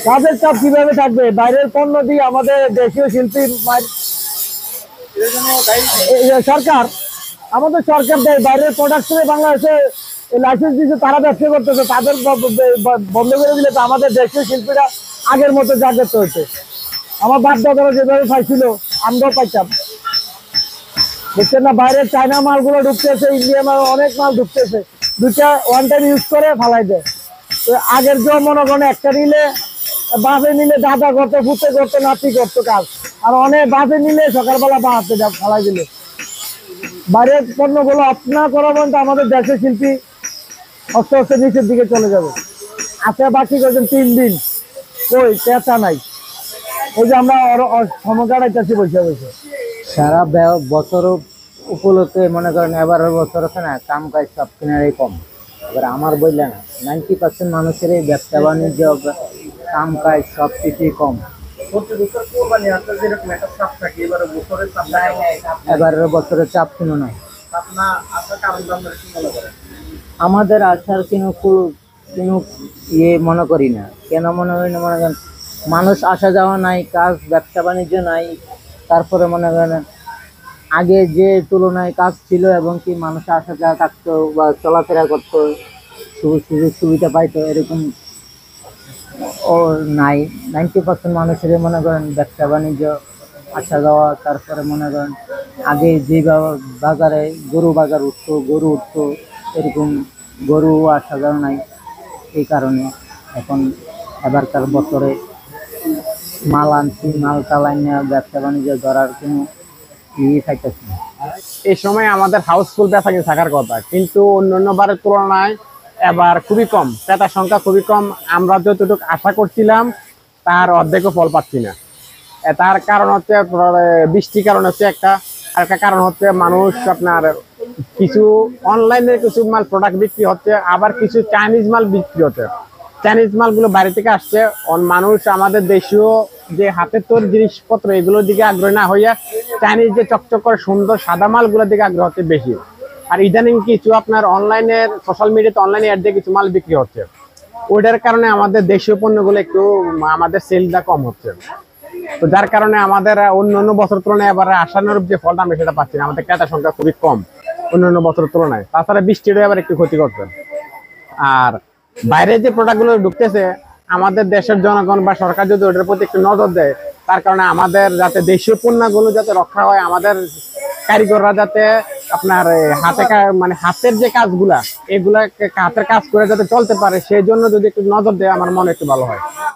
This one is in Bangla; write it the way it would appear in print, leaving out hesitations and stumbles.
কাজের চাপ কিভাবে থাকবে? বাইরের পণ্য দিয়ে আমাদের দেশীয় শিল্পী সরকার, আমাদের সরকার দেয় বাইরের প্রোডাক্ট থেকে বাংলাদেশে লাইসেন্স দিচ্ছে, তারা ব্যবসা করতেছে, তাদের বন্ধ করে দিলে তো আমাদের দেশীয় শিল্পীরা আগের মতো জাগ্রত হচ্ছে। আমার বাপ দাদারা যেভাবে পাইছিল আমরাও পাইতাম। বুঝছেন না, বাইরের চায়না মালগুলো ঢুকতেছে, ইন্ডিয়ান মাল অনেক মাল ঢুকতেছে, দুইটা ওয়ান টাইম ইউজ করে ফালাই দেয়। তো আগের যে মনে করেন একটা নিলে বাসে নিলে দাদা করতো, ফুটে করতো, নাতি করতো কাজ, আর অনেক বাসে নিলে সকালবেলা বাহাতে ফালাই দিলে। বাইরের পণ্যগুলো আপনা করা পর্যন্ত আমাদের দেশের শিল্পী আস্তে আস্তে নিচের দিকে চলে যাবে। আচ্ছা, বাকি করছেন 3 দিন, কই পেঁচা নাই। এই যে আমরা সময় কাটাইতেছি বসে বসে। সারা বছর উপলক্ষে মনে করেন এবারের বছর আছে না, কাম কাজ সব কিনারই কম। এবার আমার বললে না, 90% মানুষের এই ব্যবসা বাণিজ্য, কাম কাজ সব কিছুই কম। এবারের বছরের চাপ কোনো নাই। আমাদের আসার কোনো ইয়ে মনে করি না। কেন মনে করি না? মনে করেন মানুষ আসা যাওয়া নাই, কাজ ব্যবসা বাণিজ্য নাই। তারপরে মনে করেন আগে যে তুলনায় কাজ ছিল এবং কি মানুষ আসা যাওয়া থাকতো বা চলাফেরা করতো, সুযোগ সুবিধা পাইতো, এরকম ও নাই। 90% মানুষের মনে করেন ব্যবসা বাণিজ্য, আসা যাওয়া। তারপরে মনে করেন আগে যে বাজারে গরু বাজার উঠতো, গরু উঠতো, এরকম গরু আসা যাওয়া নাই। এই কারণে এখন এবারকার বছরে মাল আনছি, মাল চালাই না, ব্যবসা বাণিজ্য ধরার কোনো ইয়ে থাকতেছে না। এই সময় আমাদের হাউসফুল বেচা কিনে থাকার কথা, কিন্তু অন্যান্য বারের তুলনায় এবার খুবই কম, ক্রেতার সংখ্যা খুবই কম। আমরা যতটুকু আশা করছিলাম তার অর্ধেকও ফল পাচ্ছি না। তার কারণ হচ্ছে বৃষ্টির কারণ হচ্ছে একটা, আর একটা কারণ হচ্ছে মানুষ আপনার কিছু অনলাইনে কিছু মাল প্রোডাক্ট বিক্রি হচ্ছে, আবার কিছু চাইনিজ মাল বিক্রি হচ্ছে। চাইনিজ মালগুলো বাইরে থেকে আসছে, মানুষ আমাদের দেশীয় যে হাতের তৈরি জিনিসপত্র এগুলোর দিকে আগ্রহী না হইয়া চাইনিজ যে চকচক করে সুন্দর সাদা মালগুলোর দিকে আগ্রহ হচ্ছে বেশি। আর ইদানিং কিছু আপনার অনলাইনের সোশ্যাল মিডিয়াতে অনলাইনে অ্যাড দিয়ে কিছু মাল বিক্রি হচ্ছে, ওইটার কারণে আমাদের দেশীয় পণ্যগুলো একটু আমাদের সেলটা কম হচ্ছে। তো যার কারণে আমাদের অন্য বছর তুলনায় এবার আশানুরূপ যে ফলটা আমি সেটা পাচ্ছি না, আমাদের ক্রেতার সংখ্যা খুবই কম অন্যান্য বছরের তুলনায়। তাছাড়া বৃষ্টিটা এবার একটু ক্ষতি করছে। আর বাইরে যে প্রোডাক্টগুলো ঢুকতেছে, আমাদের দেশের জনগণ বা সরকার যদি ওটার প্রতি একটু নজর দেয়, তার কারণে আমাদের যাতে দেশীয় পণ্যগুলো যাতে রক্ষা হয়, আমাদের কারিগররা যাতে আপনার হাতে মানে হাতের যে কাজগুলা এগুলা হাতের কাজ করে যাতে চলতে পারে, সেই জন্য যদি একটু নজর দেয় আমার মনে একটু ভালো হয়।